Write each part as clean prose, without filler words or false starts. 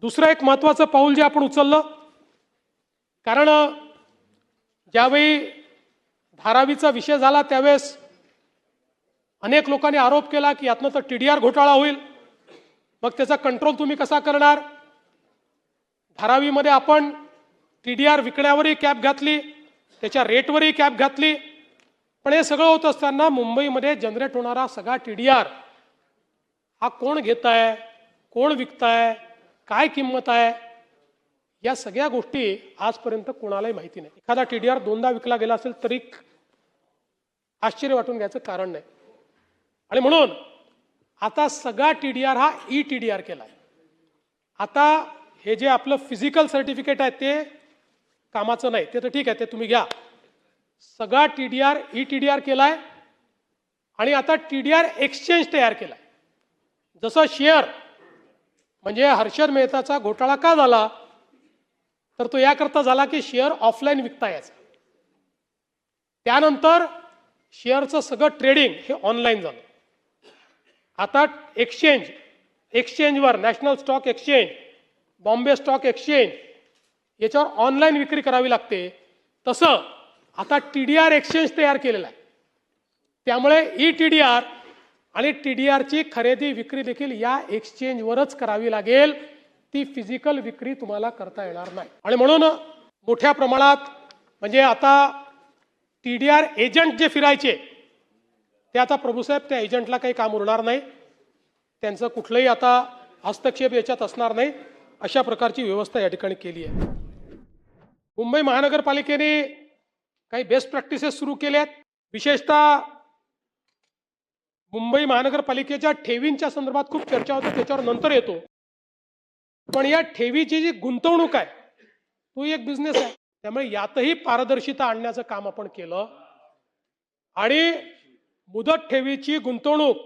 दुसरं एक महत्त्वाचं पाऊल जे आपण उचललं, कारण ज्यावेळी धारावीचा विषय झाला त्यावेळेस अनेक लोकांनी आरोप केला की यातनं तर TDR घोटाळा होईल, मग त्याचा कंट्रोल तुम्ही कसा करणार. धारावीमध्ये आपण TDR विकण्यावरही कॅप घातली, त्याच्या रेटवरही कॅप घातली, पण हे सगळं होत असताना मुंबईमध्ये जनरेट होणारा सगळा TDR हा कोण घेत आहे, कोण विकताय, काय किंमत आहे, या सगळ्या गोष्टी आजपर्यंत कोणालाही माहिती नाही. एखादा TDR दोनदा विकला गेला असेल तरी आश्चर्य वाटून घ्यायचं कारण नाही. आणि म्हणून आता सगळा TDR हा E-TDR केलाय. आता हे जे आपलं फिजिकल सर्टिफिकेट आहे ते कामाचं नाही, ते तर ठीक आहे, ते तुम्ही घ्या. सगळा TDR E-TDR केलाय आणि आता TDR एक्सचेंज तयार केलाय. जसं शेअर म्हणजे हर्षद मेहताचा घोटाळा का झाला, तर तो याकरता झाला की शेअर ऑफलाईन विकता यायचा. त्यानंतर शेअरचं सगळं ट्रेडिंग हे ऑनलाईन झालं. आता एक्सचेंजवर national stock exchange, Bombay stock exchange याच्यावर ऑनलाईन विक्री करावी लागते. तसं आता TDR एक्सचेंज तयार केलेलं आहे. त्यामुळे E-TDR आणि TDRची खरेदी विक्री देखील या एक्सचेंजवरच करावी लागेल. ती फिजिकल विक्री तुम्हाला करता येणार नाही. आणि म्हणून मोठ्या प्रमाणात म्हणजे आता TDR एजंट जे फिरायचे ते आता प्रभूसाहेब त्या एजंटला काही काम उरणार नाही, त्यांचं कुठलंही आता हस्तक्षेप याच्यात असणार नाही, अशा प्रकारची व्यवस्था या ठिकाणी केली आहे. मुंबई महानगरपालिकेने काही बेस्ट प्रॅक्टिसेस सुरू केल्यात. विशेषतः मुंबई महानगरपालिकेच्या ठेवींच्या संदर्भात खूप चर्चा होते, त्याच्यावर नंतर येतो. पण या ठेवीची जी गुंतवणूक आहे तो एक बिझनेस आहे, त्यामुळे यातही पारदर्शिता आणण्याचं काम आपण केलं. आणि मुदत ठेवीची गुंतवणूक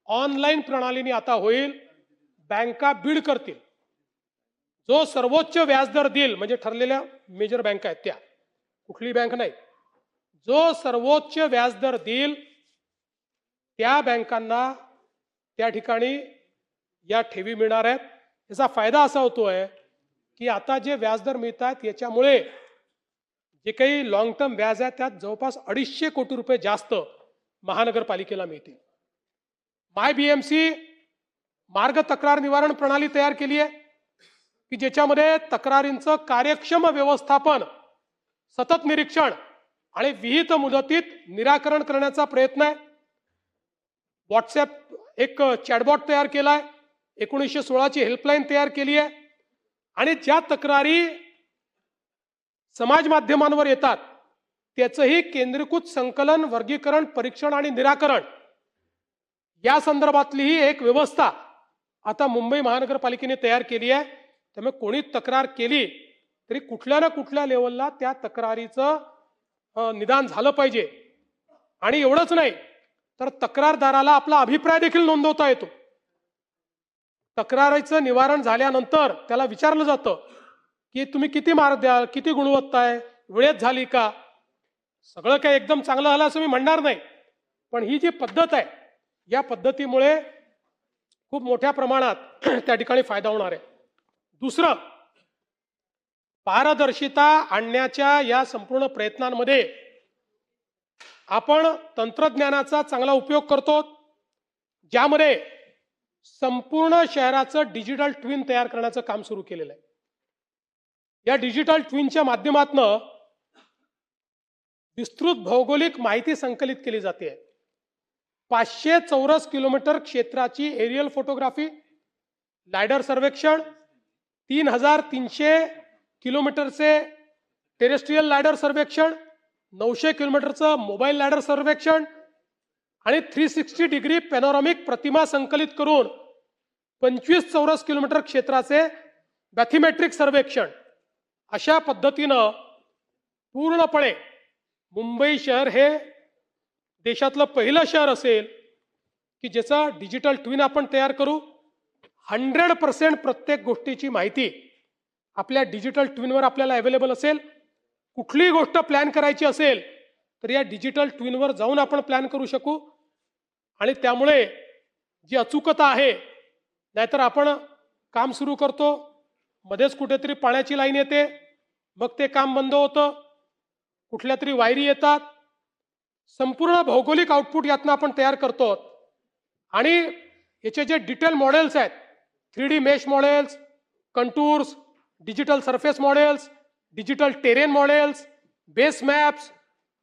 ऑनलाईन प्रणालीने आता होईल. बँका बीड करतील, जो सर्वोच्च व्याजदर देईल, म्हणजे ठरलेल्या मेजर बँका आहेत त्या, कुठली बँक नाही, जो सर्वोच्च व्याजदर देईल त्या बँकांना त्या ठिकाणी या ठेवी मिळणार आहेत. याचा फायदा असा होतोय की आता जे व्याजदर मिळतात याच्यामुळे जे काही लॉंग टर्म व्याज आहे त्यात जवळपास 250 कोटी रुपये जास्त महानगरपालिकेला मिळतील. MyBMC मार्ग तक्रार निवारण प्रणाली तयार केली आहे की ज्याच्यामध्ये तक्रारींचं कार्यक्षम व्यवस्थापन, सतत निरीक्षण आणि विहित मुदतीत निराकरण करण्याचा प्रयत्न आहे. व्हॉट्सॲप एक चॅटबॉट तयार केलाय, 1916 ची हेल्पलाईन तयार केली आहे. आणि ज्या तक्रारी समाज माध्यमांवर येतात त्याचंही केंद्रीकृत संकलन, वर्गीकरण, परीक्षण आणि निराकरण या संदर्भातली ही एक व्यवस्था आता मुंबई महानगरपालिकेने तयार केली आहे. त्यामुळे कोणी तक्रार केली तरी कुठल्या ना कुठल्या लेवलला त्या तक्रारीचं निदान झालं पाहिजे. आणि एवढंच नाही तर तक्रारदाराला आपला अभिप्राय देखील नोंदवता येतो. तक्रारीचं निवारण झाल्यानंतर त्याला विचारलं जातं की तुम्ही किती मार्क द्याल, किती गुणवत्ता आहे, वेळेत झाली का. सगळं काही एकदम चांगलं झालं असं मी म्हणणार नाही, पण ही जी पद्धत आहे या पद्धतीमुळे खूप मोठ्या प्रमाणात त्या ठिकाणी फायदा होणार आहे. दुसरं, पारदर्शिता आणण्याच्या या संपूर्ण प्रयत्नांमध्ये आपण तंत्रज्ञानाचा चांगला उपयोग करतो, ज्यामध्ये संपूर्ण शहराचं डिजिटल ट्विन तयार करण्याचं काम सुरू केलेलं आहे. या डिजिटल ट्विनच्या माध्यमातून विस्तृत भौगोलिक माहिती संकलित केली जाते. 500 चौरस किलोमीटर क्षेत्राची एरियल फोटोग्राफी, लायडर सर्वेक्षण, 3300 किलोमीटरचे टेरेस्ट्रियल लायडर सर्वेक्षण, 900 किलोमीटरचं मोबाईल लायडर सर्वेक्षण आणि 360 डिग्री पॅनोरामिक प्रतिमा संकलित करून 25 चौरस किलोमीटर क्षेत्राचे बॅथिमेट्रिक सर्वेक्षण, अशा पद्धतीनं पूर्णपणे मुंबई शहर हे देशातलं पहिलं शहर असेल की ज्याचा डिजिटल ट्विन आपण तयार करू. 100% प्रत्येक गोष्टीची माहिती आपल्या डिजिटल ट्विनवर आपल्याला अवेलेबल असेल. कुठलीही गोष्ट प्लॅन करायची असेल तर या डिजिटल ट्विनवर जाऊन आपण प्लॅन करू शकू. आणि त्यामुळे जी अचूकता आहे, नाहीतर आपण काम सुरू करतो मध्येच कुठेतरी पाण्याची लाईन येते, मग ते काम बंद होतं, कुठल्या तरी वायरी येतात, संपूर्ण भौगोलिक आउटपुट यातनं आपण तयार करतो. आणि याचे जे डिटेल मॉडेल्स आहेत, 3D mesh models, contours, digital surface models, digital terrain models, base maps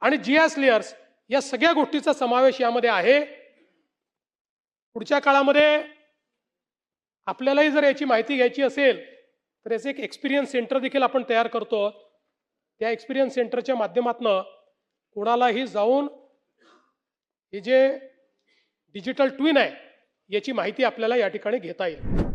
आणि GIS लेयर्स, या सगळ्या गोष्टीचा समावेश यामध्ये आहे. पुढच्या काळामध्ये आपल्यालाही जर याची माहिती घ्यायची असेल तर याचे एक एक्सपिरियन्स सेंटर देखील आपण तयार करतो. त्या एक्सपिरियन्स सेंटरच्या माध्यमातून कोणालाही जाऊन हे जे डिजिटल ट्विन आहे याची माहिती आपल्याला या ठिकाणी घेता येईल.